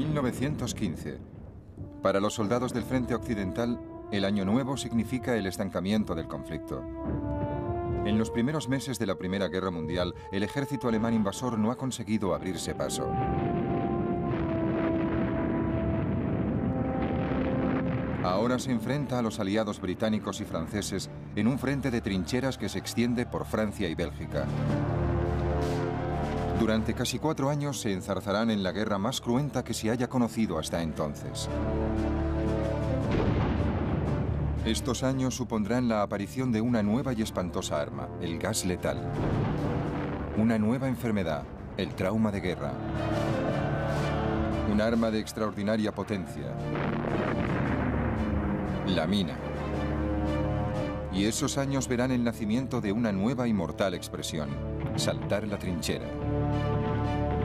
1915. Para los soldados del Frente Occidental, el Año Nuevo significa el estancamiento del conflicto. En los primeros meses de la Primera Guerra Mundial, el ejército alemán invasor no ha conseguido abrirse paso. Ahora se enfrenta a los aliados británicos y franceses en un frente de trincheras que se extiende por Francia y Bélgica. Durante casi 4 años se enzarzarán en la guerra más cruenta que se haya conocido hasta entonces. Estos años supondrán la aparición de una nueva y espantosa arma, el gas letal. Una nueva enfermedad, el trauma de guerra. Un arma de extraordinaria potencia. La mina. Y esos años verán el nacimiento de una nueva y mortal expresión, saltar la trinchera.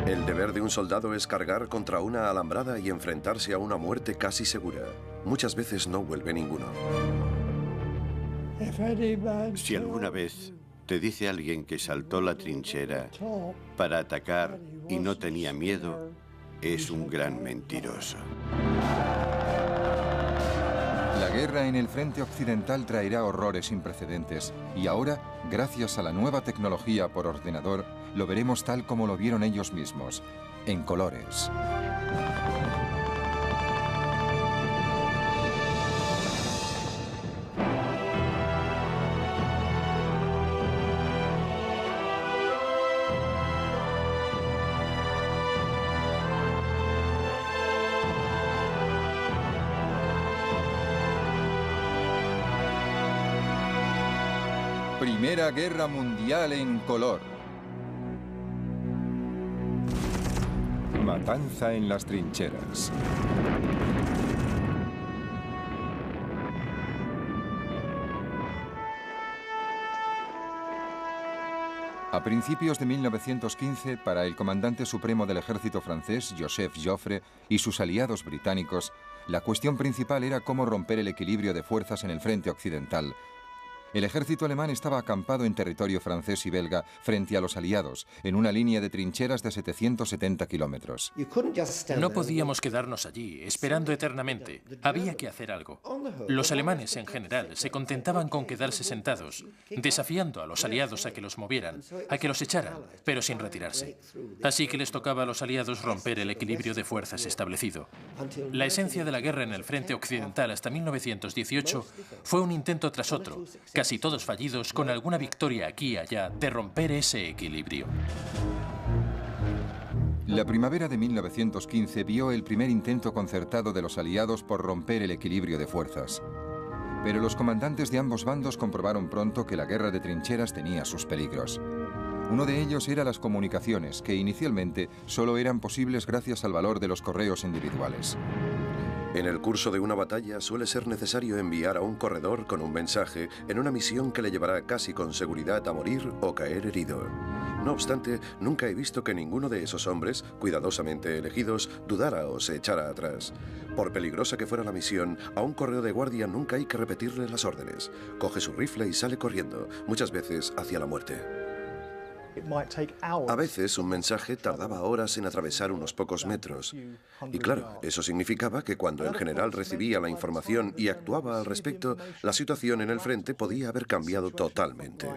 El deber de un soldado es cargar contra una alambrada y enfrentarse a una muerte casi segura. Muchas veces no vuelve ninguno. Si alguna vez te dice alguien que saltó la trinchera para atacar y no tenía miedo, es un gran mentiroso. La guerra en el Frente Occidental traerá horrores sin precedentes y ahora, gracias a la nueva tecnología por ordenador, lo veremos tal como lo vieron ellos mismos, en colores. Primera Guerra Mundial en color. Matanza en las trincheras. A principios de 1915, para el comandante supremo del ejército francés, Joseph Joffre, y sus aliados británicos, la cuestión principal era cómo romper el equilibrio de fuerzas en el frente occidental. El ejército alemán estaba acampado en territorio francés y belga frente a los aliados, en una línea de trincheras de 770 kilómetros. No podíamos quedarnos allí, esperando eternamente. Había que hacer algo. Los alemanes, en general, se contentaban con quedarse sentados, desafiando a los aliados a que los movieran, a que los echaran, pero sin retirarse. Así que les tocaba a los aliados romper el equilibrio de fuerzas establecido. La esencia de la guerra en el frente occidental hasta 1918 fue un intento tras otro, casi todos fallidos, con alguna victoria aquí y allá, de romper ese equilibrio. La primavera de 1915 vio el primer intento concertado de los aliados por romper el equilibrio de fuerzas. Pero los comandantes de ambos bandos comprobaron pronto que la guerra de trincheras tenía sus peligros. Uno de ellos era las comunicaciones, que inicialmente solo eran posibles gracias al valor de los correos individuales. En el curso de una batalla suele ser necesario enviar a un corredor con un mensaje en una misión que le llevará casi con seguridad a morir o caer herido. No obstante, nunca he visto que ninguno de esos hombres, cuidadosamente elegidos, dudara o se echara atrás. Por peligrosa que fuera la misión, a un correo de guardia nunca hay que repetirle las órdenes. Coge su rifle y sale corriendo, muchas veces hacia la muerte. A veces un mensaje tardaba horas en atravesar unos pocos metros. Y claro, eso significaba que cuando el general recibía la información y actuaba al respecto, la situación en el frente podía haber cambiado totalmente.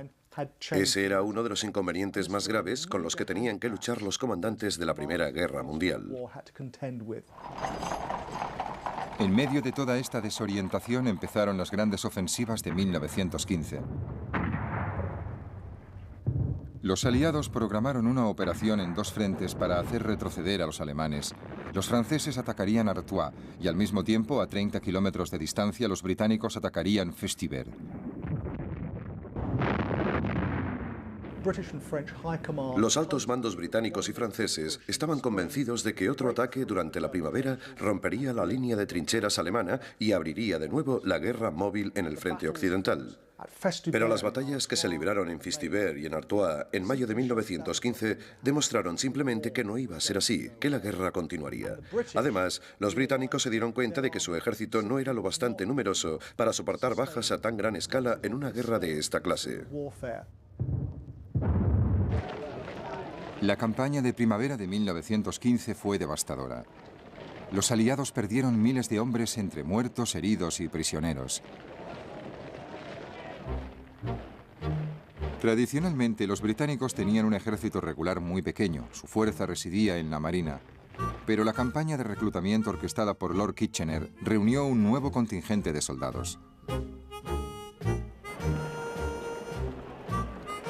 Ese era uno de los inconvenientes más graves con los que tenían que luchar los comandantes de la Primera Guerra Mundial. En medio de toda esta desorientación empezaron las grandes ofensivas de 1915. Los aliados programaron una operación en 2 frentes para hacer retroceder a los alemanes. Los franceses atacarían Artois y al mismo tiempo, a 30 kilómetros de distancia, los británicos atacarían Festubert. Los altos mandos británicos y franceses estaban convencidos de que otro ataque durante la primavera rompería la línea de trincheras alemana y abriría de nuevo la guerra móvil en el frente occidental. Pero las batallas que se libraron en Festubert y en Artois en mayo de 1915 demostraron simplemente que no iba a ser así, que la guerra continuaría. Además, los británicos se dieron cuenta de que su ejército no era lo bastante numeroso para soportar bajas a tan gran escala en una guerra de esta clase. La campaña de primavera de 1915 fue devastadora. Los aliados perdieron miles de hombres entre muertos, heridos y prisioneros. Tradicionalmente, los británicos tenían un ejército regular muy pequeño. Su fuerza residía en la marina. Pero la campaña de reclutamiento orquestada por Lord Kitchener reunió un nuevo contingente de soldados.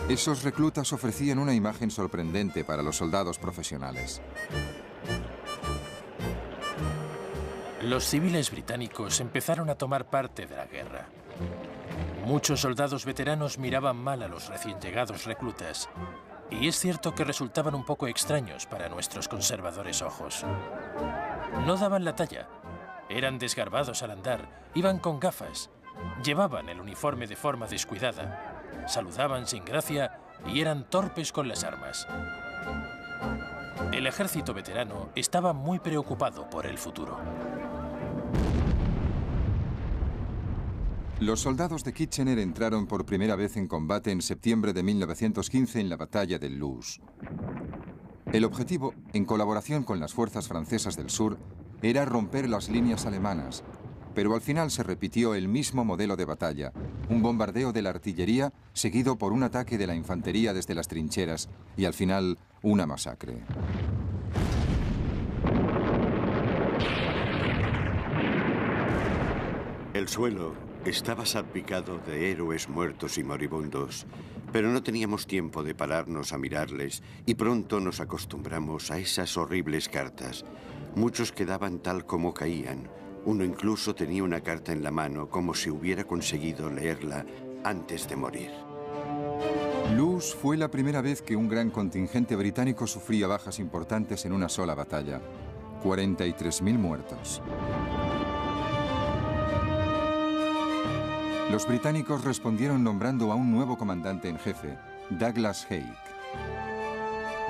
Esos reclutas ofrecían una imagen sorprendente para los soldados profesionales. Los civiles británicos empezaron a tomar parte de la guerra. Muchos soldados veteranos miraban mal a los recién llegados reclutas. Y es cierto que resultaban un poco extraños para nuestros conservadores ojos. No daban la talla, eran desgarbados al andar, iban con gafas, llevaban el uniforme de forma descuidada, saludaban sin gracia y eran torpes con las armas. El ejército veterano estaba muy preocupado por el futuro. Los soldados de Kitchener entraron por primera vez en combate en septiembre de 1915 en la batalla de Loos. El objetivo, en colaboración con las fuerzas francesas del sur, era romper las líneas alemanas, pero al final se repitió el mismo modelo de batalla, un bombardeo de la artillería seguido por un ataque de la infantería desde las trincheras y al final una masacre. El suelo estaba salpicado de héroes muertos y moribundos, pero no teníamos tiempo de pararnos a mirarles y pronto nos acostumbramos a esas horribles cartas. Muchos quedaban tal como caían. Uno incluso tenía una carta en la mano como si hubiera conseguido leerla antes de morir. Loos fue la primera vez que un gran contingente británico sufría bajas importantes en una sola batalla. 43.000 muertos. Los británicos respondieron nombrando a un nuevo comandante en jefe, Douglas Haig.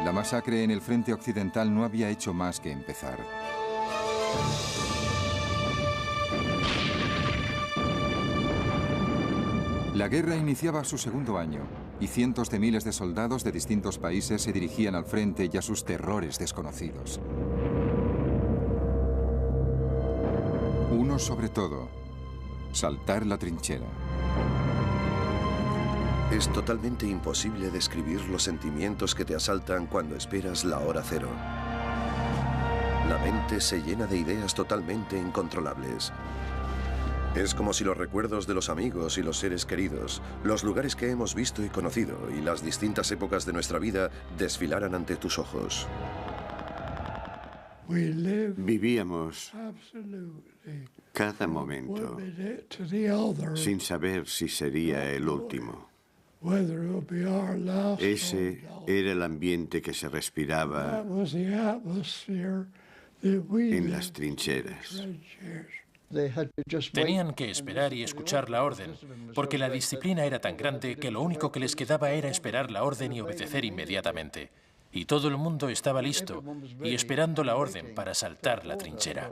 La masacre en el frente occidental no había hecho más que empezar. La guerra iniciaba su segundo año y cientos de miles de soldados de distintos países se dirigían al frente y a sus terrores desconocidos. Uno sobre todo: saltar la trinchera. Es totalmente imposible describir los sentimientos que te asaltan cuando esperas la hora cero. La mente se llena de ideas totalmente incontrolables. Es como si los recuerdos de los amigos y los seres queridos, los lugares que hemos visto y conocido y las distintas épocas de nuestra vida desfilaran ante tus ojos. Vivíamos cada momento sin saber si sería el último. Ese era el ambiente que se respiraba en las trincheras. Tenían que esperar y escuchar la orden, porque la disciplina era tan grande que lo único que les quedaba era esperar la orden y obedecer inmediatamente. Y todo el mundo estaba listo y esperando la orden para saltar la trinchera.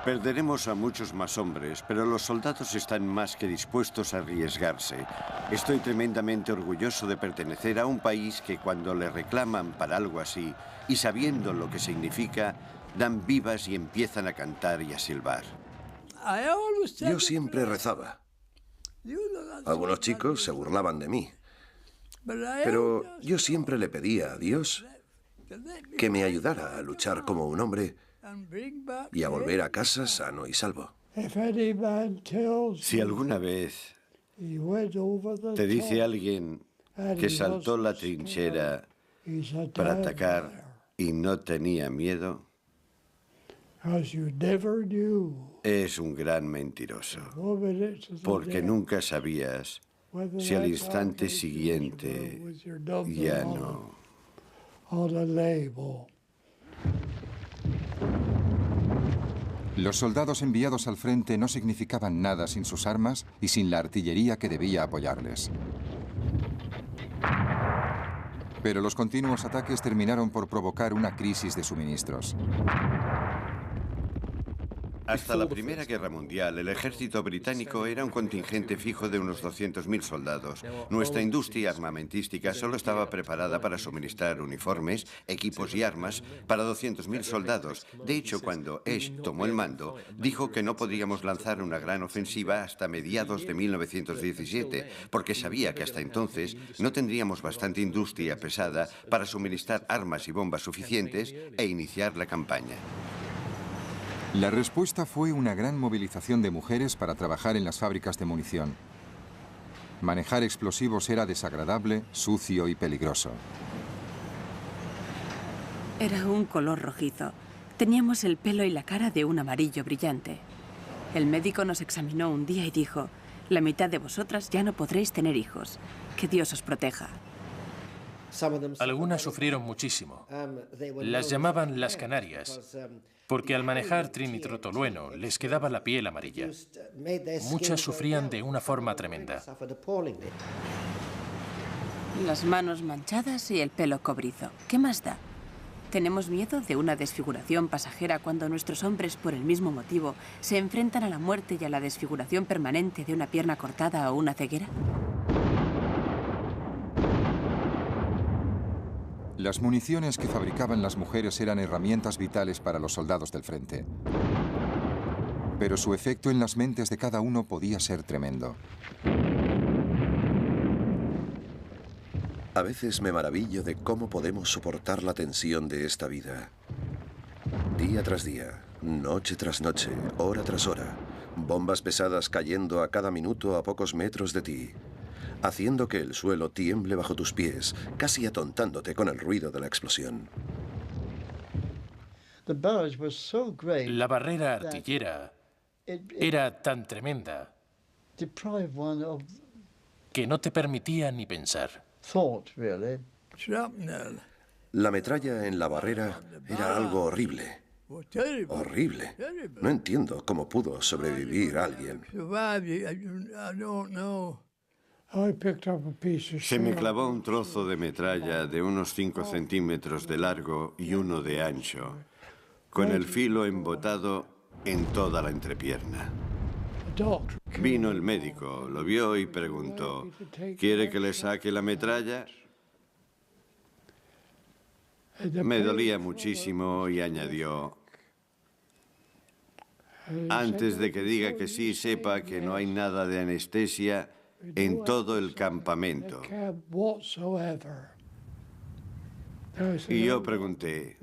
Perderemos a muchos más hombres, pero los soldados están más que dispuestos a arriesgarse. Estoy tremendamente orgulloso de pertenecer a un país que cuando le reclaman para algo así, y sabiendo lo que significa, dan vivas y empiezan a cantar y a silbar. Yo siempre rezaba. Algunos chicos se burlaban de mí, pero yo siempre le pedía a Dios que me ayudara a luchar como un hombre y a volver a casa sano y salvo. Si alguna vez te dice alguien que saltó la trinchera para atacar y no tenía miedo, es un gran mentiroso, porque nunca sabías si al instante siguiente ya no. Los soldados enviados al frente no significaban nada sin sus armas y sin la artillería que debía apoyarles. Pero los continuos ataques terminaron por provocar una crisis de suministros. Hasta la Primera Guerra Mundial, el ejército británico era un contingente fijo de unos 200.000 soldados. Nuestra industria armamentística solo estaba preparada para suministrar uniformes, equipos y armas para 200.000 soldados. De hecho, cuando Ash tomó el mando, dijo que no podríamos lanzar una gran ofensiva hasta mediados de 1917, porque sabía que hasta entonces no tendríamos bastante industria pesada para suministrar armas y bombas suficientes e iniciar la campaña. La respuesta fue una gran movilización de mujeres para trabajar en las fábricas de munición. Manejar explosivos era desagradable, sucio y peligroso. Era un color rojizo. Teníamos el pelo y la cara de un amarillo brillante. El médico nos examinó un día y dijo: la mitad de vosotras ya no podréis tener hijos. Que Dios os proteja. Algunas sufrieron muchísimo. Las llamaban las canarias, porque al manejar trinitrotolueno les quedaba la piel amarilla. Muchas sufrían de una forma tremenda. Las manos manchadas y el pelo cobrizo. ¿Qué más da? ¿Tenemos miedo de una desfiguración pasajera cuando nuestros hombres, por el mismo motivo, se enfrentan a la muerte y a la desfiguración permanente de una pierna cortada o una ceguera? Las municiones que fabricaban las mujeres eran herramientas vitales para los soldados del frente. Pero su efecto en las mentes de cada uno podía ser tremendo. A veces me maravillo de cómo podemos soportar la tensión de esta vida. Día tras día, noche tras noche, hora tras hora, bombas pesadas cayendo a cada minuto a pocos metros de ti, haciendo que el suelo tiemble bajo tus pies, casi atontándote con el ruido de la explosión. La barrera artillera era tan tremenda que no te permitía ni pensar. La metralla en la barrera era algo horrible. Horrible. No entiendo cómo pudo sobrevivir alguien. Se me clavó un trozo de metralla de unos 5 centímetros de largo y 1 de ancho, con el filo embotado en toda la entrepierna. Vino el médico, lo vio y preguntó: ¿quiere que le saque la metralla? Me dolía muchísimo y añadió: antes de que diga que sí, sepa que no hay nada de anestesia en todo el campamento. Y yo pregunté: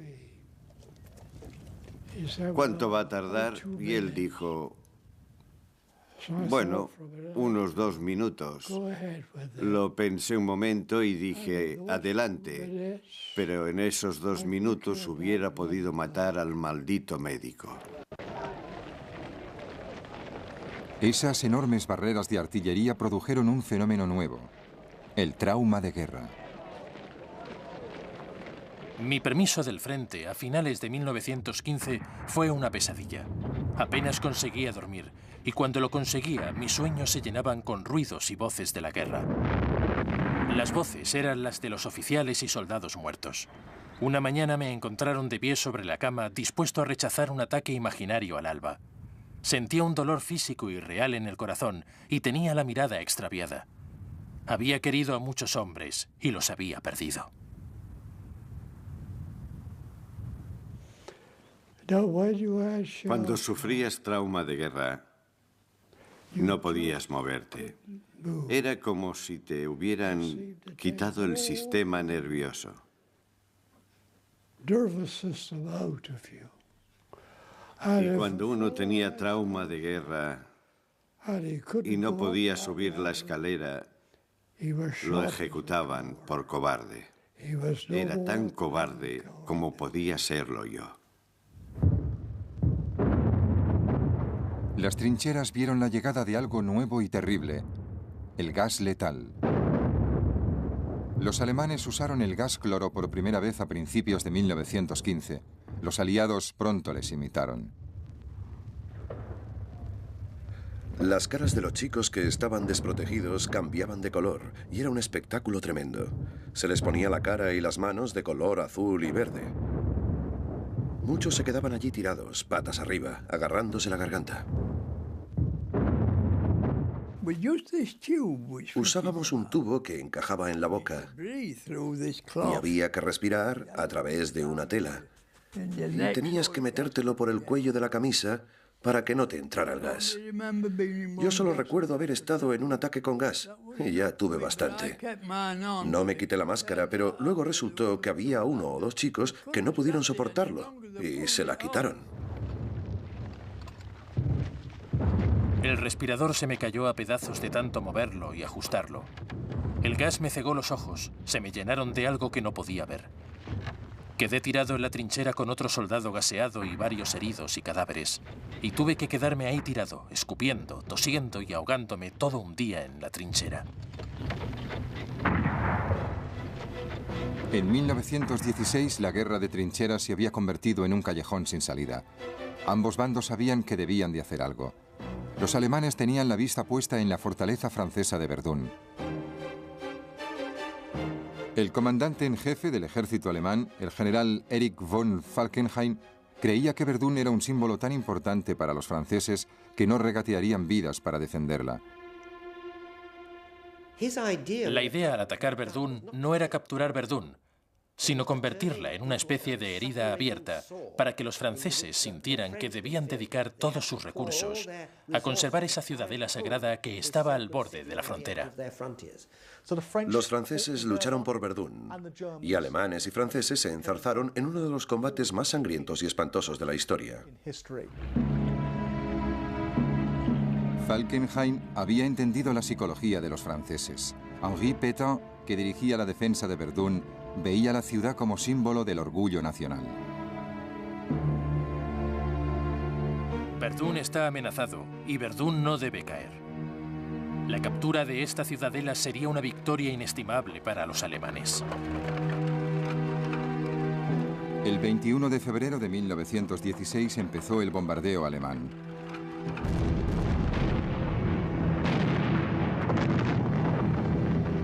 ¿cuánto va a tardar? Y él dijo: bueno, unos 2 minutos. Lo pensé un momento y dije: adelante. Pero en esos 2 minutos hubiera podido matar al maldito médico. Esas enormes barreras de artillería produjeron un fenómeno nuevo: el trauma de guerra. Mi permiso del frente a finales de 1915 fue una pesadilla. Apenas conseguía dormir, y cuando lo conseguía, mis sueños se llenaban con ruidos y voces de la guerra. Las voces eran las de los oficiales y soldados muertos. Una mañana me encontraron de pie sobre la cama, dispuesto a rechazar un ataque imaginario al alba. Sentía un dolor físico y real en el corazón y tenía la mirada extraviada. Había querido a muchos hombres y los había perdido. Cuando sufrías trauma de guerra, no podías moverte. Era como si te hubieran quitado el sistema nervioso. Y cuando uno tenía trauma de guerra y no podía subir la escalera, lo ejecutaban por cobarde. Era tan cobarde como podía serlo yo. Las trincheras vieron la llegada de algo nuevo y terrible: el gas letal. Los alemanes usaron el gas cloro por primera vez a principios de 1915. Los aliados pronto les imitaron. Las caras de los chicos que estaban desprotegidos cambiaban de color y era un espectáculo tremendo. Se les ponía la cara y las manos de color azul y verde. Muchos se quedaban allí tirados, patas arriba, agarrándose la garganta. Usábamos un tubo que encajaba en la boca y había que respirar a través de una tela. Y tenías que metértelo por el cuello de la camisa para que no te entrara el gas. Yo solo recuerdo haber estado en un ataque con gas y ya tuve bastante. No me quité la máscara, pero luego resultó que había 1 o 2 chicos que no pudieron soportarlo y se la quitaron. El respirador se me cayó a pedazos de tanto moverlo y ajustarlo. El gas me cegó los ojos, se me llenaron de algo que no podía ver. Quedé tirado en la trinchera con otro soldado gaseado y varios heridos y cadáveres. Y tuve que quedarme ahí tirado, escupiendo, tosiendo y ahogándome todo un día en la trinchera. En 1916, la guerra de trincheras se había convertido en un callejón sin salida. Ambos bandos sabían que debían de hacer algo. Los alemanes tenían la vista puesta en la fortaleza francesa de Verdún. El comandante en jefe del ejército alemán, el general Erich von Falkenhayn, creía que Verdún era un símbolo tan importante para los franceses que no regatearían vidas para defenderla. La idea al atacar Verdún no era capturar Verdún, sino convertirla en una especie de herida abierta para que los franceses sintieran que debían dedicar todos sus recursos a conservar esa ciudadela sagrada que estaba al borde de la frontera. Los franceses lucharon por Verdún y alemanes y franceses se enzarzaron en uno de los combates más sangrientos y espantosos de la historia. Falkenhayn había entendido la psicología de los franceses. Henri Pétain, que dirigía la defensa de Verdún, veía la ciudad como símbolo del orgullo nacional. Verdún está amenazado y Verdún no debe caer. La captura de esta ciudadela sería una victoria inestimable para los alemanes. El 21 de febrero de 1916 empezó el bombardeo alemán.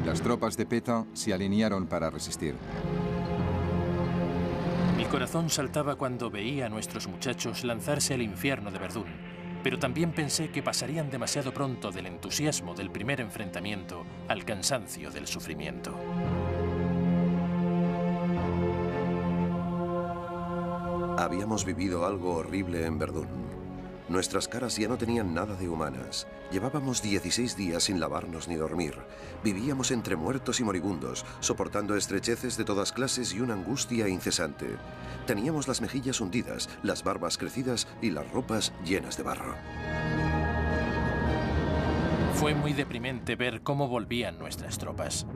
Las tropas de Pétain se alinearon para resistir. Mi corazón saltaba cuando veía a nuestros muchachos lanzarse al infierno de Verdún, pero también pensé que pasarían demasiado pronto del entusiasmo del primer enfrentamiento al cansancio del sufrimiento. Habíamos vivido algo horrible en Verdún. Nuestras caras ya no tenían nada de humanas. Llevábamos 16 días sin lavarnos ni dormir. Vivíamos entre muertos y moribundos, soportando estrecheces de todas clases y una angustia incesante. Teníamos las mejillas hundidas, las barbas crecidas y las ropas llenas de barro. Fue muy deprimente ver cómo volvían nuestras tropas.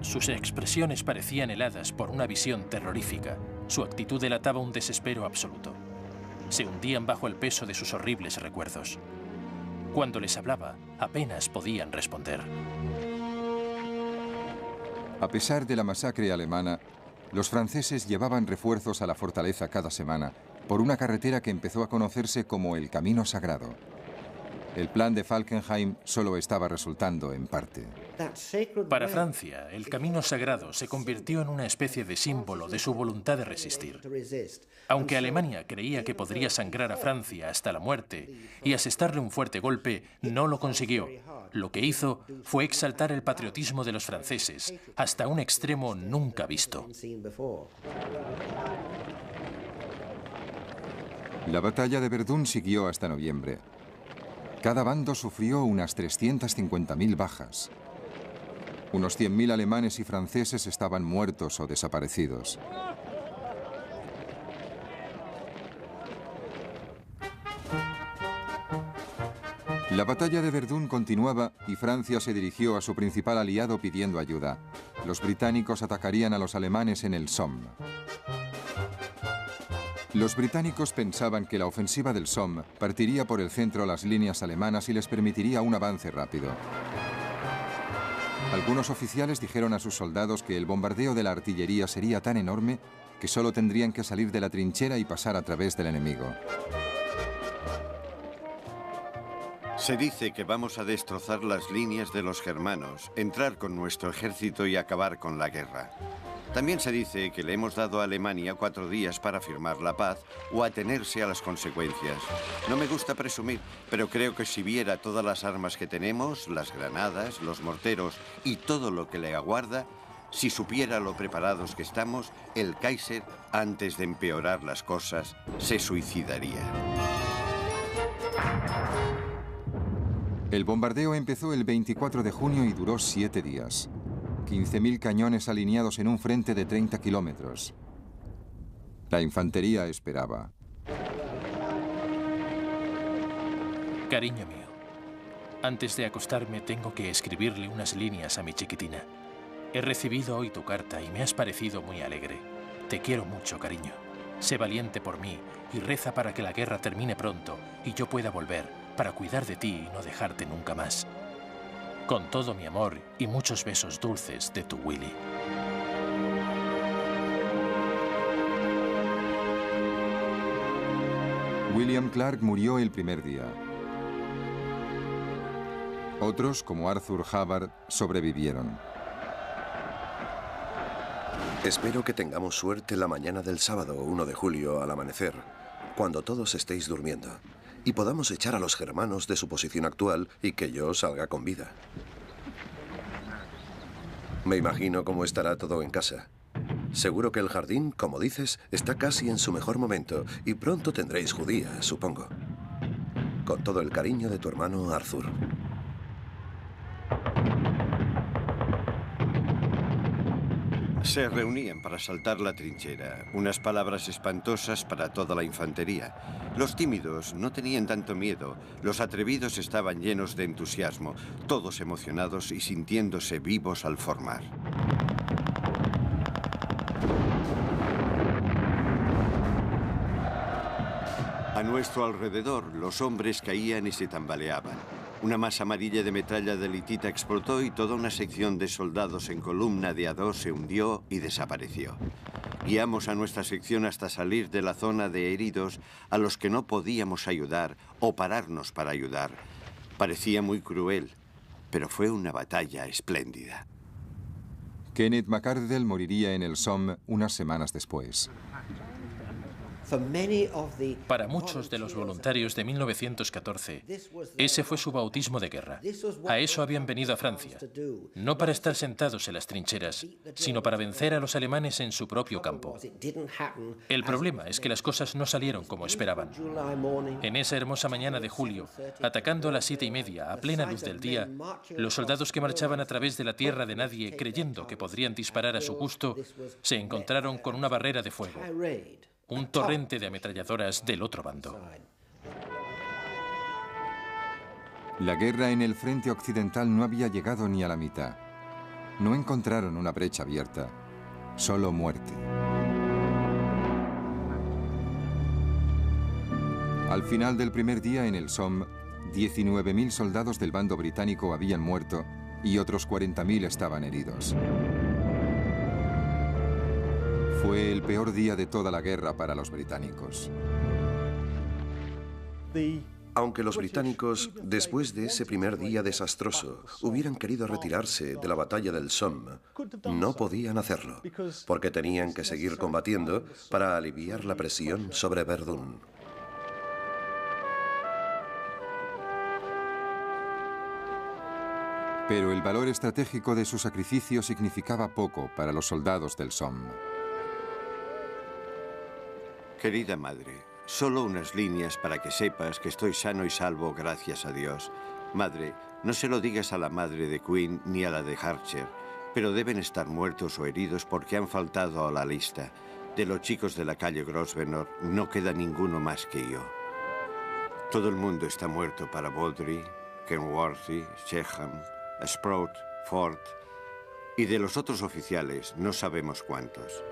Sus expresiones parecían heladas por una visión terrorífica. Su actitud delataba un desespero absoluto. Se hundían bajo el peso de sus horribles recuerdos. Cuando les hablaba, apenas podían responder. A pesar de la masacre alemana, los franceses llevaban refuerzos a la fortaleza cada semana por una carretera que empezó a conocerse como el Camino Sagrado. El plan de Falkenhayn solo estaba resultando en parte. Para Francia, el Camino Sagrado se convirtió en una especie de símbolo de su voluntad de resistir. Aunque Alemania creía que podría sangrar a Francia hasta la muerte y asestarle un fuerte golpe, no lo consiguió. Lo que hizo fue exaltar el patriotismo de los franceses hasta un extremo nunca visto. La batalla de Verdún siguió hasta noviembre. Cada bando sufrió unas 350.000 bajas. Unos 100.000 alemanes y franceses estaban muertos o desaparecidos. La batalla de Verdún continuaba y Francia se dirigió a su principal aliado pidiendo ayuda. Los británicos atacarían a los alemanes en el Somme. Los británicos pensaban que la ofensiva del Somme partiría por el centro a las líneas alemanas y les permitiría un avance rápido. Algunos oficiales dijeron a sus soldados que el bombardeo de la artillería sería tan enorme que solo tendrían que salir de la trinchera y pasar a través del enemigo. Se dice que vamos a destrozar las líneas de los germanos, entrar con nuestro ejército y acabar con la guerra. También se dice que le hemos dado a Alemania 4 días para firmar la paz o atenerse a las consecuencias. No me gusta presumir, pero creo que si viera todas las armas que tenemos, las granadas, los morteros y todo lo que le aguarda, si supiera lo preparados que estamos, el Kaiser, antes de empeorar las cosas, se suicidaría. El bombardeo empezó el 24 de junio y duró 7 días. 15.000 cañones alineados en un frente de 30 kilómetros. La infantería esperaba. Cariño mío, antes de acostarme tengo que escribirle unas líneas a mi chiquitina. He recibido hoy tu carta y me has parecido muy alegre. Te quiero mucho, cariño. Sé valiente por mí y reza para que la guerra termine pronto y yo pueda volver para cuidar de ti y no dejarte nunca más. Con todo mi amor y muchos besos dulces de tu Willy. William Clark murió el primer día. Otros, como Arthur Hubbard, sobrevivieron. Espero que tengamos suerte la mañana del sábado 1 de julio al amanecer, cuando todos estéis durmiendo, y podamos echar a los germanos de su posición actual y que yo salga con vida. Me imagino cómo estará todo en casa. Seguro que el jardín, como dices, está casi en su mejor momento y pronto tendréis judías, supongo. Con todo el cariño de tu hermano Arthur. Se reunían para saltar la trinchera, unas palabras espantosas para toda la infantería. Los tímidos no tenían tanto miedo, los atrevidos estaban llenos de entusiasmo, todos emocionados y sintiéndose vivos al formar. A nuestro alrededor, los hombres caían y se tambaleaban. Una masa amarilla de metralla de litita explotó y toda una sección de soldados en columna de A2 se hundió y desapareció. Guiamos a nuestra sección hasta salir de la zona de heridos a los que no podíamos ayudar o pararnos para ayudar. Parecía muy cruel, pero fue una batalla espléndida. Kenneth McArdle moriría en el Somme unas semanas después. Para muchos de los voluntarios de 1914, ese fue su bautismo de guerra. A eso habían venido a Francia, no para estar sentados en las trincheras, sino para vencer a los alemanes en su propio campo. El problema es que las cosas no salieron como esperaban. En esa hermosa mañana de julio, atacando a las 7:30, a plena luz del día, los soldados que marchaban a través de la tierra de nadie, creyendo que podrían disparar a su gusto, se encontraron con una barrera de fuego. Un torrente de ametralladoras del otro bando. La guerra en el frente occidental no había llegado ni a la mitad. No encontraron una brecha abierta, solo muerte. Al final del primer día en el Somme, 19.000 soldados del bando británico habían muerto y otros 40.000 estaban heridos. Fue el peor día de toda la guerra para los británicos. Aunque los británicos, después de ese primer día desastroso, hubieran querido retirarse de la batalla del Somme, no podían hacerlo, porque tenían que seguir combatiendo para aliviar la presión sobre Verdún. Pero el valor estratégico de su sacrificio significaba poco para los soldados del Somme. Querida madre, solo unas líneas para que sepas que estoy sano y salvo gracias a Dios. Madre, no se lo digas a la madre de Queen ni a la de Archer, pero deben estar muertos o heridos porque han faltado a la lista. De los chicos de la calle Grosvenor no queda ninguno más que yo. Todo el mundo está muerto para Baudry, Kenworthy, Sheckham, Sprout, Ford, y de los otros oficiales no sabemos cuántos.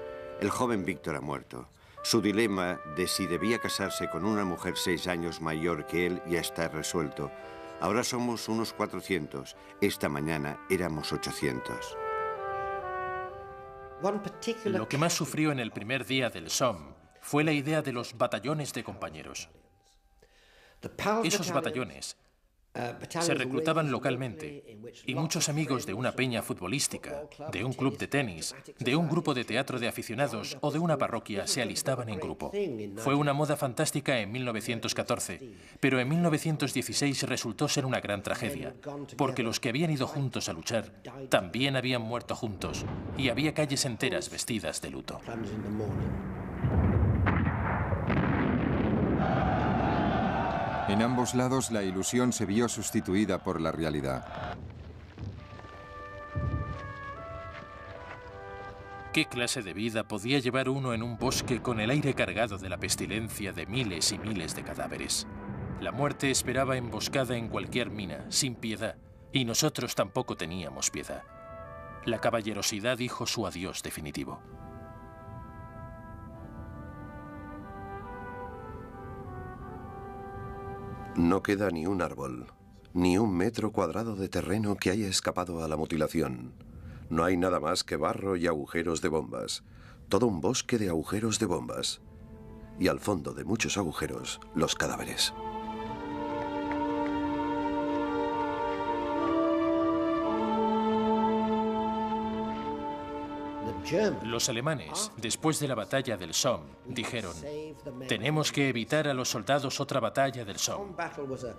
El joven Víctor ha muerto. Su dilema de si debía casarse con una mujer 6 años mayor que él ya está resuelto. Ahora somos unos 400. Esta mañana éramos 800. Lo que más sufrió en el primer día del Somme fue la idea de los batallones de compañeros. Esos batallones Se reclutaban localmente y muchos amigos de una peña futbolística, de un club de tenis, de un grupo de teatro de aficionados o de una parroquia se alistaban en grupo. Fue una moda fantástica en 1914, pero en 1916 resultó ser una gran tragedia, porque los que habían ido juntos a luchar también habían muerto juntos y había calles enteras vestidas de luto. En ambos lados la ilusión se vio sustituida por la realidad. ¿Qué clase de vida podía llevar uno en un bosque con el aire cargado de la pestilencia de miles y miles de cadáveres? La muerte esperaba emboscada en cualquier mina, sin piedad, y nosotros tampoco teníamos piedad. La caballerosidad dijo su adiós definitivo. No queda ni un árbol, ni un metro cuadrado de terreno que haya escapado a la mutilación. No hay nada más que barro y agujeros de bombas. Todo un bosque de agujeros de bombas. Y al fondo de muchos agujeros, los cadáveres. Los alemanes, después de la batalla del Somme, dijeron: tenemos que evitar a los soldados otra batalla del Somme.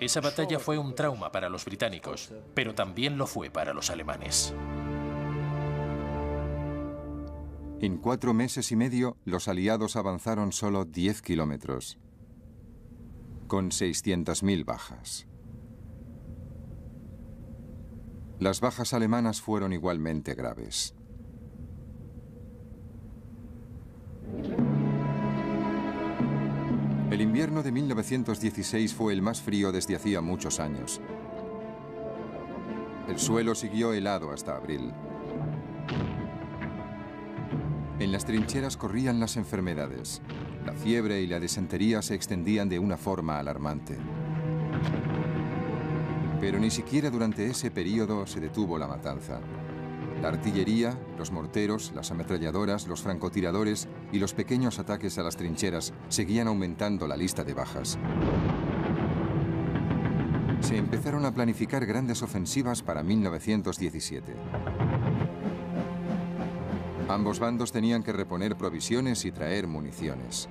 Esa batalla fue un trauma para los británicos, pero también lo fue para los alemanes. En 4 meses y medio, los aliados avanzaron solo 10 kilómetros, con 600.000 bajas. Las bajas alemanas fueron igualmente graves. El invierno de 1916 fue el más frío desde hacía muchos años. El suelo siguió helado hasta abril. En las trincheras corrían las enfermedades. La fiebre y la disentería se extendían de una forma alarmante. Pero ni siquiera durante ese periodo se detuvo la matanza. La artillería, los morteros, las ametralladoras, los francotiradores y los pequeños ataques a las trincheras seguían aumentando la lista de bajas. Se empezaron a planificar grandes ofensivas para 1917. Ambos bandos tenían que reponer provisiones y traer municiones.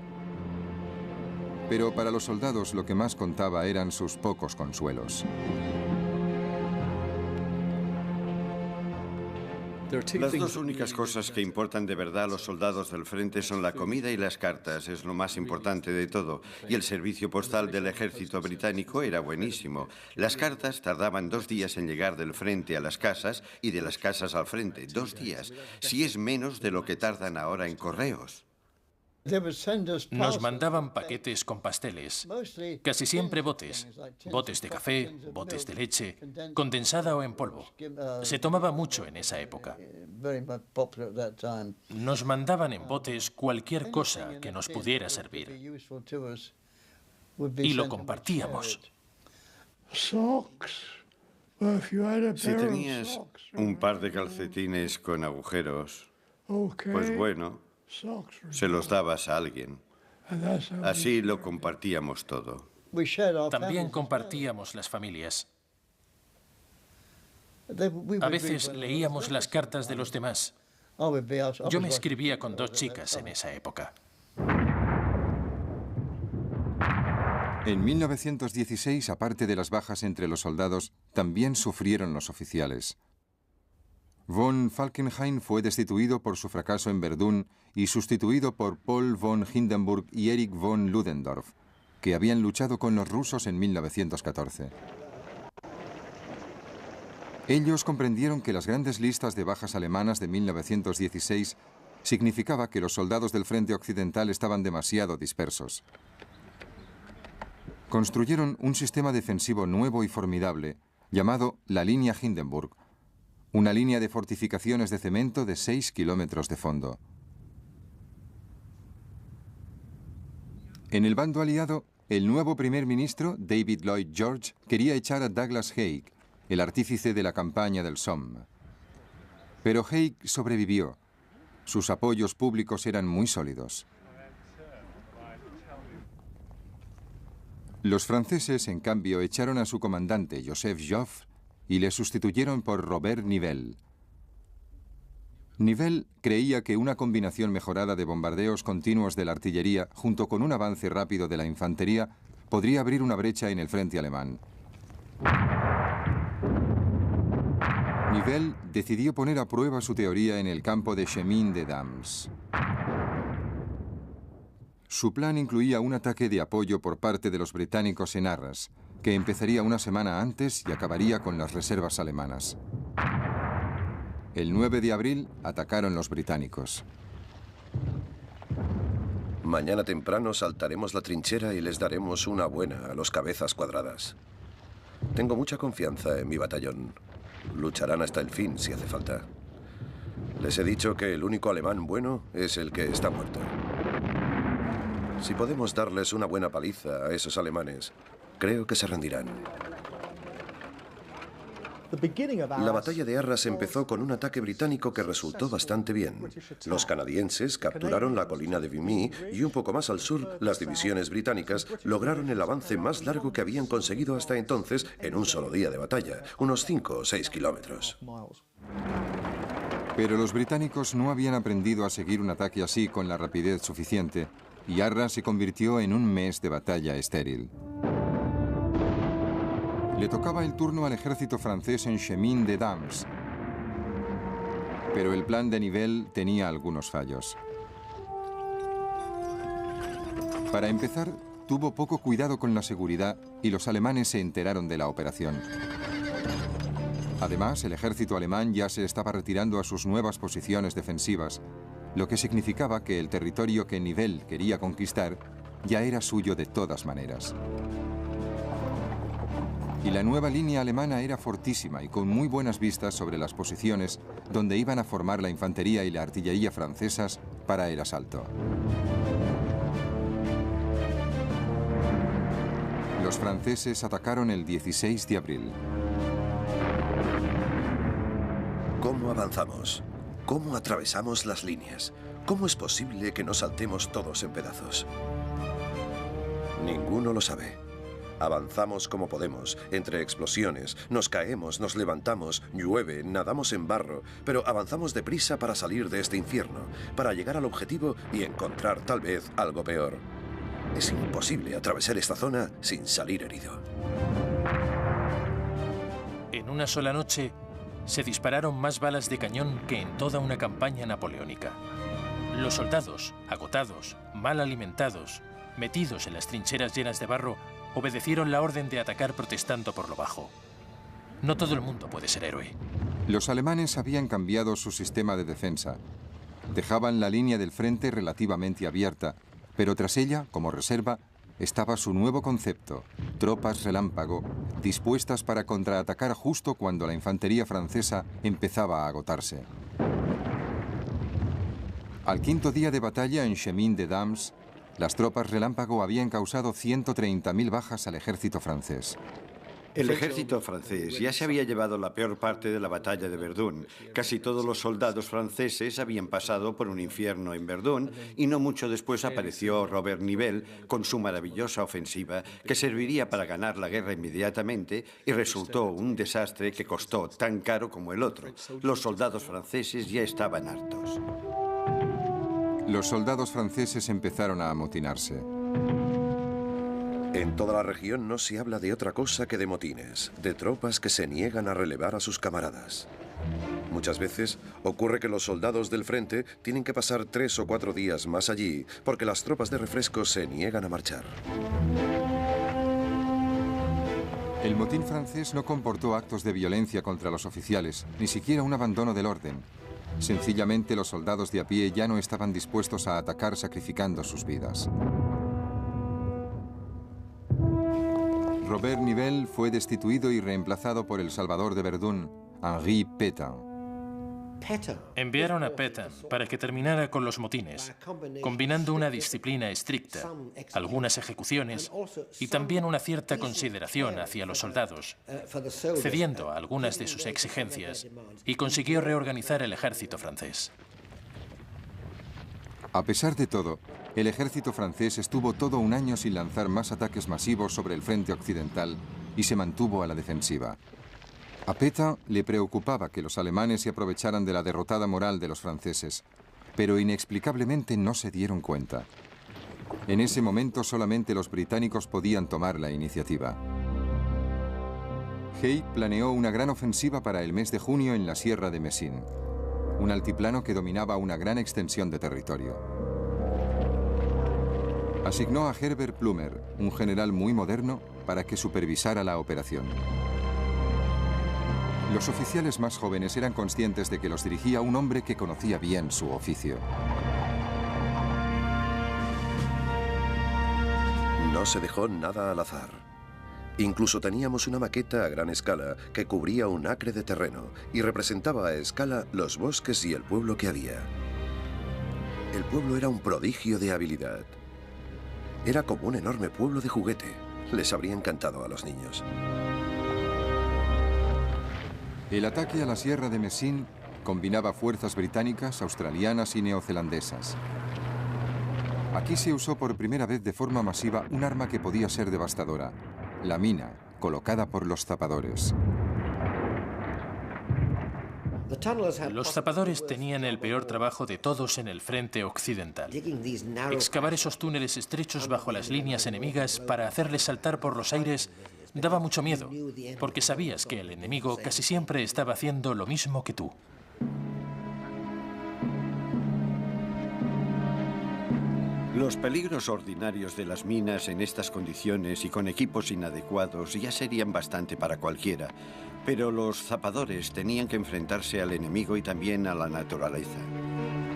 Pero para los soldados lo que más contaba eran sus pocos consuelos. Las dos únicas cosas que importan de verdad a los soldados del frente son la comida y las cartas, es lo más importante de todo. Y el servicio postal del ejército británico era buenísimo. Las cartas tardaban 2 días en llegar del frente a las casas y de las casas al frente. 2 días, si es menos de lo que tardan ahora en correos. Nos mandaban paquetes con pasteles, casi siempre botes de café, botes de leche, condensada o en polvo. Se tomaba mucho en esa época. Nos mandaban en botes cualquier cosa que nos pudiera servir y lo compartíamos. Si tenías un par de calcetines con agujeros, pues bueno, se los dabas a alguien. Así lo compartíamos todo. También compartíamos las familias. A veces leíamos las cartas de los demás. Yo me escribía con 2 chicas en esa época. En 1916, aparte de las bajas entre los soldados, también sufrieron los oficiales. Von Falkenhayn fue destituido por su fracaso en Verdún y sustituido por Paul von Hindenburg y Erich von Ludendorff, que habían luchado con los rusos en 1914. Ellos comprendieron que las grandes listas de bajas alemanas de 1916 significaba que los soldados del frente occidental estaban demasiado dispersos. Construyeron un sistema defensivo nuevo y formidable, llamado la línea Hindenburg, una línea de fortificaciones de cemento de 6 kilómetros de fondo. En el bando aliado, el nuevo primer ministro, David Lloyd George, quería echar a Douglas Haig, el artífice de la campaña del Somme. Pero Haig sobrevivió. Sus apoyos públicos eran muy sólidos. Los franceses, en cambio, echaron a su comandante, Joseph Joffre, y le sustituyeron por Robert Nivelle. Nivelle creía que una combinación mejorada de bombardeos continuos de la artillería, junto con un avance rápido de la infantería, podría abrir una brecha en el frente alemán. Nivelle decidió poner a prueba su teoría en el campo de Chemin-des-Dames. Su plan incluía un ataque de apoyo por parte de los británicos en Arras, que empezaría una semana antes y acabaría con las reservas alemanas. El 9 de abril atacaron los británicos. Mañana temprano saltaremos la trinchera y les daremos una buena a los cabezas cuadradas. Tengo mucha confianza en mi batallón. Lucharán hasta el fin si hace falta. Les he dicho que el único alemán bueno es el que está muerto. Si podemos darles una buena paliza a esos alemanes, creo que se rendirán. La batalla de Arras empezó con un ataque británico que resultó bastante bien. Los canadienses capturaron la colina de Vimy y un poco más al sur, las divisiones británicas lograron el avance más largo que habían conseguido hasta entonces en un solo día de batalla, unos 5 o 6 kilómetros. Pero los británicos no habían aprendido a seguir un ataque así con la rapidez suficiente, y Arras se convirtió en un mes de batalla estéril. Le tocaba el turno al ejército francés en Chemin-des-Dames, pero el plan de Nivelle tenía algunos fallos. Para empezar, tuvo poco cuidado con la seguridad y los alemanes se enteraron de la operación. Además, el ejército alemán ya se estaba retirando a sus nuevas posiciones defensivas, lo que significaba que el territorio que Nivelle quería conquistar ya era suyo de todas maneras. Y la nueva línea alemana era fortísima y con muy buenas vistas sobre las posiciones donde iban a formar la infantería y la artillería francesas para el asalto. Los franceses atacaron el 16 de abril. ¿Cómo avanzamos? ¿Cómo atravesamos las líneas? ¿Cómo es posible que nos saltemos todos en pedazos? Ninguno lo sabe. Avanzamos como podemos, entre explosiones, nos caemos, nos levantamos, llueve, nadamos en barro, pero avanzamos deprisa para salir de este infierno, para llegar al objetivo y encontrar tal vez algo peor. Es imposible atravesar esta zona sin salir herido. En una sola noche se dispararon más balas de cañón que en toda una campaña napoleónica. Los soldados, agotados, mal alimentados, metidos en las trincheras llenas de barro, obedecieron la orden de atacar protestando por lo bajo. No todo el mundo puede ser héroe. Los alemanes habían cambiado su sistema de defensa. Dejaban la línea del frente relativamente abierta, pero tras ella, como reserva, estaba su nuevo concepto, tropas relámpago, dispuestas para contraatacar justo cuando la infantería francesa empezaba a agotarse. Al quinto día de batalla en Chemin-des-Dames, las tropas relámpago habían causado 130.000 bajas al ejército francés. El ejército francés ya se había llevado la peor parte de la batalla de Verdún. Casi todos los soldados franceses habían pasado por un infierno en Verdún y no mucho después apareció Robert Nivelle con su maravillosa ofensiva que serviría para ganar la guerra inmediatamente y resultó un desastre que costó tan caro como el otro. Los soldados franceses ya estaban hartos. Los soldados franceses empezaron a amotinarse. En toda la región no se habla de otra cosa que de motines, de tropas que se niegan a relevar a sus camaradas. Muchas veces ocurre que los soldados del frente tienen que pasar 3 o 4 días más allí porque las tropas de refresco se niegan a marchar. El motín francés no comportó actos de violencia contra los oficiales, ni siquiera un abandono del orden. Sencillamente los soldados de a pie ya no estaban dispuestos a atacar sacrificando sus vidas. Robert Nivelle fue destituido y reemplazado por el salvador de Verdún, Henri Pétain. Enviaron a Pétain para que terminara con los motines, combinando una disciplina estricta, algunas ejecuciones y también una cierta consideración hacia los soldados, cediendo a algunas de sus exigencias, y consiguió reorganizar el ejército francés. A pesar de todo, el ejército francés estuvo todo un año sin lanzar más ataques masivos sobre el frente occidental y se mantuvo a la defensiva. A Pétain le preocupaba que los alemanes se aprovecharan de la derrotada moral de los franceses, pero inexplicablemente no se dieron cuenta. En ese momento solamente los británicos podían tomar la iniciativa. Hay planeó una gran ofensiva para el mes de junio en la Sierra de Messines, un altiplano que dominaba una gran extensión de territorio. Asignó a Herbert Plumer, un general muy moderno, para que supervisara la operación. Los oficiales más jóvenes eran conscientes de que los dirigía un hombre que conocía bien su oficio. No se dejó nada al azar. Incluso teníamos una maqueta a gran escala que cubría un acre de terreno y representaba a escala los bosques y el pueblo que había. El pueblo era un prodigio de habilidad. Era como un enorme pueblo de juguete. Les habría encantado a los niños. El ataque a la Sierra de Messines combinaba fuerzas británicas, australianas y neozelandesas. Aquí se usó por primera vez de forma masiva un arma que podía ser devastadora: la mina, colocada por los zapadores. Los zapadores tenían el peor trabajo de todos en el frente occidental. Excavar esos túneles estrechos bajo las líneas enemigas para hacerles saltar por los aires daba mucho miedo, porque sabías que el enemigo casi siempre estaba haciendo lo mismo que tú. Los peligros ordinarios de las minas en estas condiciones y con equipos inadecuados ya serían bastante para cualquiera, pero los zapadores tenían que enfrentarse al enemigo y también a la naturaleza.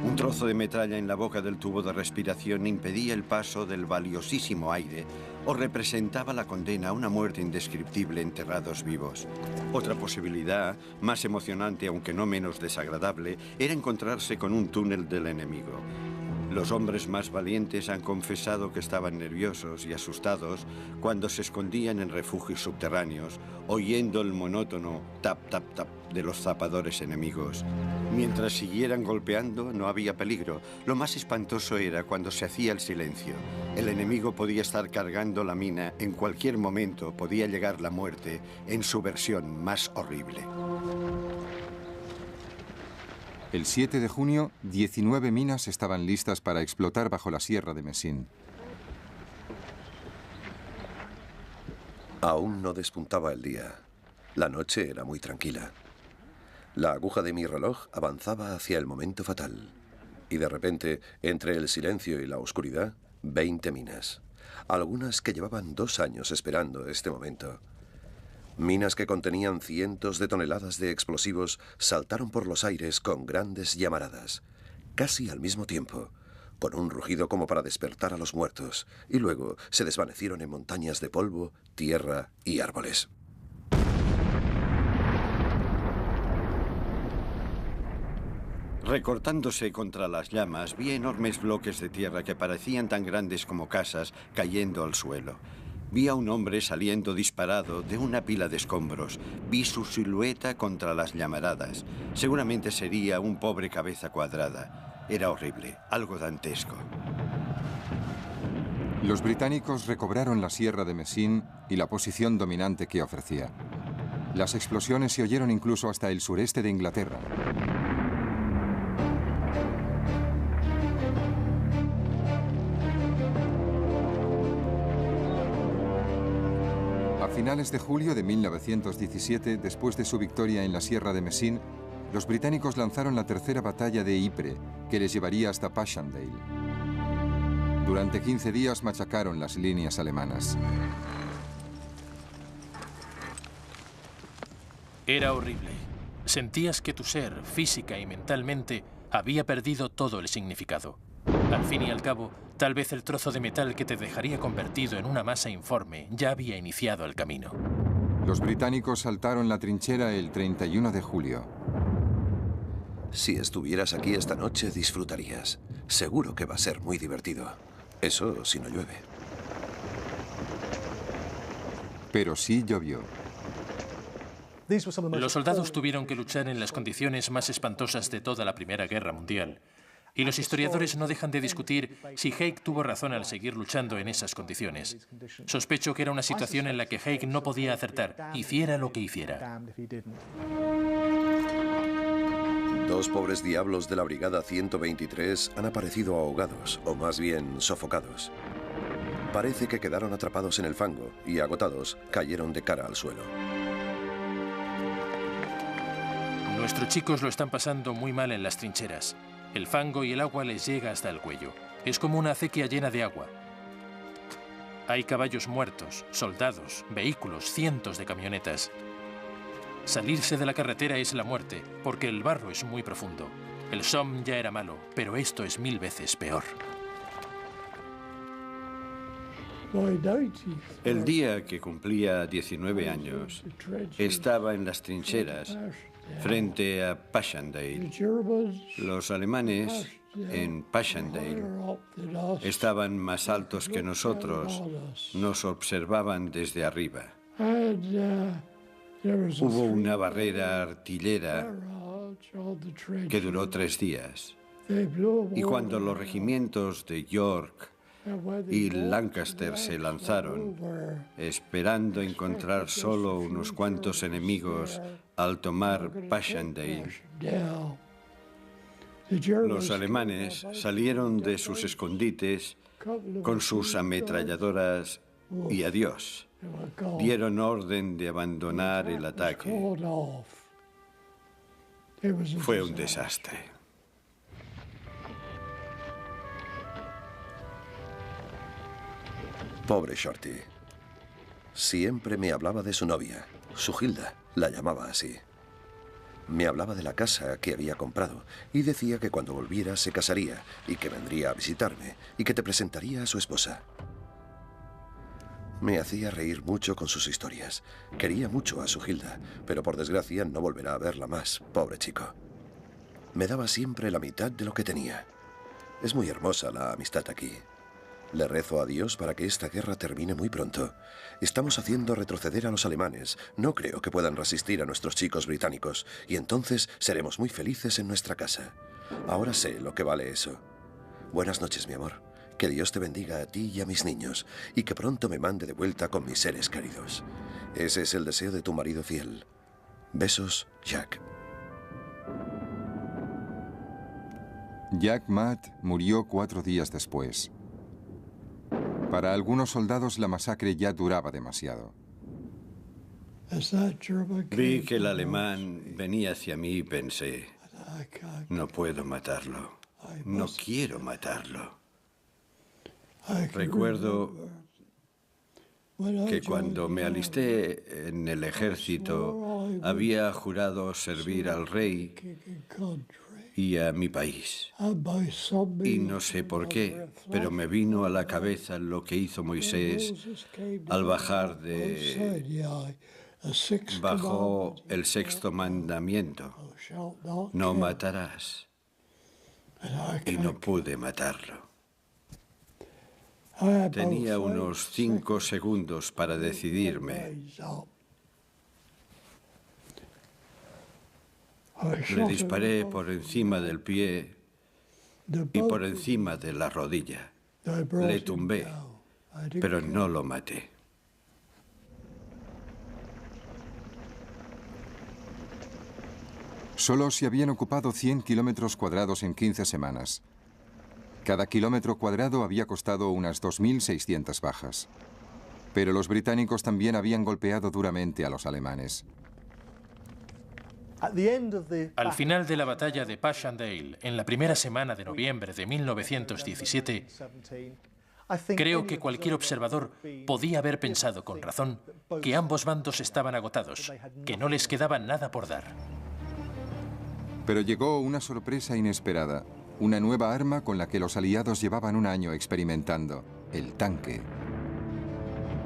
Un trozo de metralla en la boca del tubo de respiración impedía el paso del valiosísimo aire o representaba la condena a una muerte indescriptible enterrados vivos. Otra posibilidad, más emocionante aunque no menos desagradable, era encontrarse con un túnel del enemigo. Los hombres más valientes han confesado que estaban nerviosos y asustados cuando se escondían en refugios subterráneos, oyendo el monótono tap, tap, tap de los zapadores enemigos. Mientras siguieran golpeando, no había peligro. Lo más espantoso era cuando se hacía el silencio. El enemigo podía estar cargando la mina. En cualquier momento podía llegar la muerte en su versión más horrible. El 7 de junio, 19 minas estaban listas para explotar bajo la Sierra de Messines. Aún no despuntaba el día. La noche era muy tranquila. La aguja de mi reloj avanzaba hacia el momento fatal. Y de repente, entre el silencio y la oscuridad, 20 minas. Algunas que llevaban 2 años esperando este momento. Minas que contenían cientos de toneladas de explosivos saltaron por los aires con grandes llamaradas, casi al mismo tiempo, con un rugido como para despertar a los muertos, y luego se desvanecieron en montañas de polvo, tierra y árboles. Recortándose contra las llamas, vi enormes bloques de tierra que parecían tan grandes como casas cayendo al suelo. Vi a un hombre saliendo disparado de una pila de escombros. Vi su silueta contra las llamaradas. Seguramente sería un pobre cabeza cuadrada. Era horrible, algo dantesco. Los británicos recobraron la Sierra de Messines y la posición dominante que ofrecía. Las explosiones se oyeron incluso hasta el sureste de Inglaterra. A finales de julio de 1917, después de su victoria en la Sierra de Messines, los británicos lanzaron la tercera batalla de Ypres, que les llevaría hasta Passchendaele. Durante 15 días machacaron las líneas alemanas. Era horrible. Sentías que tu ser, física y mentalmente, había perdido todo el significado. Al fin y al cabo, tal vez el trozo de metal que te dejaría convertido en una masa informe ya había iniciado el camino. Los británicos saltaron la trinchera el 31 de julio. Si estuvieras aquí esta noche, disfrutarías. Seguro que va a ser muy divertido. Eso si no llueve. Pero sí llovió. Los soldados tuvieron que luchar en las condiciones más espantosas de toda la Primera Guerra Mundial. Y los historiadores no dejan de discutir si Haig tuvo razón al seguir luchando en esas condiciones. Sospecho que era una situación en la que Haig no podía acertar, hiciera lo que hiciera. Dos pobres diablos de la Brigada 123 han aparecido ahogados, o más bien sofocados. Parece que quedaron atrapados en el fango y, agotados, cayeron de cara al suelo. Nuestros chicos lo están pasando muy mal en las trincheras. El fango y el agua les llega hasta el cuello. Es como una acequia llena de agua. Hay caballos muertos, soldados, vehículos, cientos de camionetas. Salirse de la carretera es la muerte, porque el barro es muy profundo. El Somme ya era malo, pero esto es 1000 veces peor. El día que cumplía 19 años, estaba en las trincheras frente a Passchendaele. Los alemanes en Passchendaele estaban más altos que nosotros, nos observaban desde arriba. Hubo una barrera artillera que duró 3 días. Y cuando los regimientos de York y Lancaster se lanzaron, esperando encontrar solo unos cuantos enemigos al tomar Passchendaele, los alemanes salieron de sus escondites con sus ametralladoras y adiós. Dieron orden de abandonar el ataque. Fue un desastre. Pobre Shorty. Siempre me hablaba de su novia, Sujilda, la llamaba así. Me hablaba de la casa que había comprado y decía que cuando volviera se casaría y que vendría a visitarme y que te presentaría a su esposa. Me hacía reír mucho con sus historias. Quería mucho a Sujilda, pero por desgracia no volverá a verla más, pobre chico. Me daba siempre la mitad de lo que tenía. Es muy hermosa la amistad aquí. Le rezo a Dios para que esta guerra termine muy pronto. Estamos haciendo retroceder a los alemanes. No creo que puedan resistir a nuestros chicos británicos. Y entonces seremos muy felices en nuestra casa. Ahora sé lo que vale eso. Buenas noches, mi amor. Que Dios te bendiga a ti y a mis niños. Y que pronto me mande de vuelta con mis seres queridos. Ese es el deseo de tu marido fiel. Besos, Jack. Jack Matt murió 4 días después. Para algunos soldados la masacre ya duraba demasiado. Vi que el alemán venía hacia mí y pensé, no puedo matarlo, no quiero matarlo. Recuerdo que cuando me alisté en el ejército había jurado servir al rey y a mi país. Y no sé por qué, pero me vino a la cabeza lo que hizo Moisés al bajar bajo el 6º mandamiento. No matarás. Y no pude matarlo. Tenía unos 5 segundos para decidirme. Le disparé por encima del pie y por encima de la rodilla. Le tumbé, pero no lo maté. Solo se habían ocupado 100 kilómetros cuadrados en 15 semanas. Cada kilómetro cuadrado había costado unas 2.600 bajas. Pero los británicos también habían golpeado duramente a los alemanes. Al final de la batalla de Passchendaele, en la primera semana de noviembre de 1917, creo que cualquier observador podía haber pensado con razón que ambos bandos estaban agotados, que no les quedaba nada por dar. Pero llegó una sorpresa inesperada, una nueva arma con la que los aliados llevaban un año experimentando, el tanque.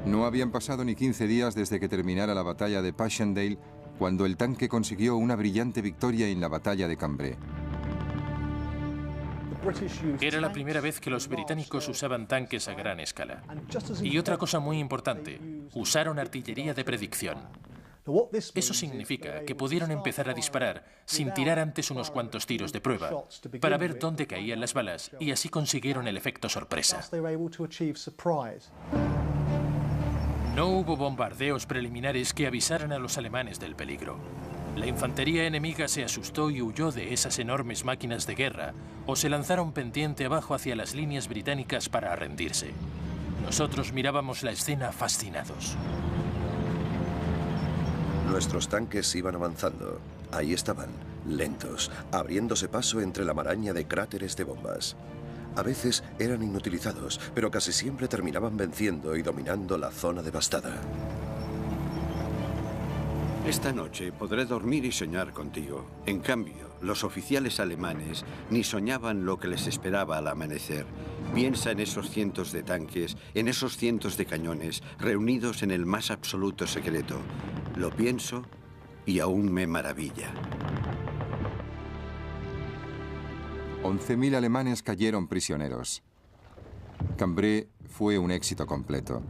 No habían pasado ni 15 días desde que terminara la batalla de Passchendaele cuando el tanque consiguió una brillante victoria en la batalla de Cambrai. Era la primera vez que los británicos usaban tanques a gran escala. Y otra cosa muy importante, usaron artillería de predicción. Eso significa que pudieron empezar a disparar sin tirar antes unos cuantos tiros de prueba para ver dónde caían las balas y así consiguieron el efecto sorpresa. No hubo bombardeos preliminares que avisaran a los alemanes del peligro. La infantería enemiga se asustó y huyó de esas enormes máquinas de guerra o se lanzaron pendiente abajo hacia las líneas británicas para rendirse. Nosotros mirábamos la escena fascinados. Nuestros tanques iban avanzando. Ahí estaban, lentos, abriéndose paso entre la maraña de cráteres de bombas. A veces eran inutilizados, pero casi siempre terminaban venciendo y dominando la zona devastada. Esta noche podré dormir y soñar contigo. En cambio, los oficiales alemanes ni soñaban lo que les esperaba al amanecer. Piensa en esos cientos de tanques, en esos cientos de cañones, reunidos en el más absoluto secreto. Lo pienso y aún me maravilla. 11.000 alemanes cayeron prisioneros. Cambrai fue un éxito completo.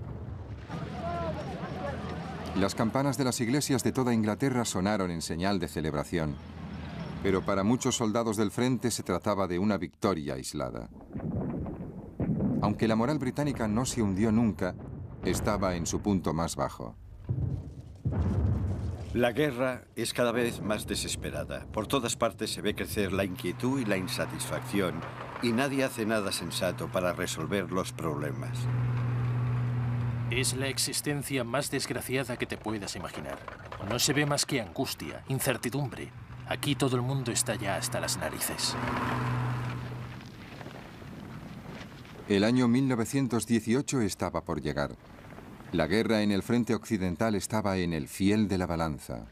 Las campanas de las iglesias de toda Inglaterra sonaron en señal de celebración, pero para muchos soldados del frente se trataba de una victoria aislada. Aunque la moral británica no se hundió nunca, estaba en su punto más bajo. La guerra es cada vez más desesperada. Por todas partes se ve crecer la inquietud y la insatisfacción, y nadie hace nada sensato para resolver los problemas. Es la existencia más desgraciada que te puedas imaginar. No se ve más que angustia, incertidumbre. Aquí todo el mundo está ya hasta las narices. El año 1918 estaba por llegar. La guerra en el frente occidental estaba en el fiel de la balanza.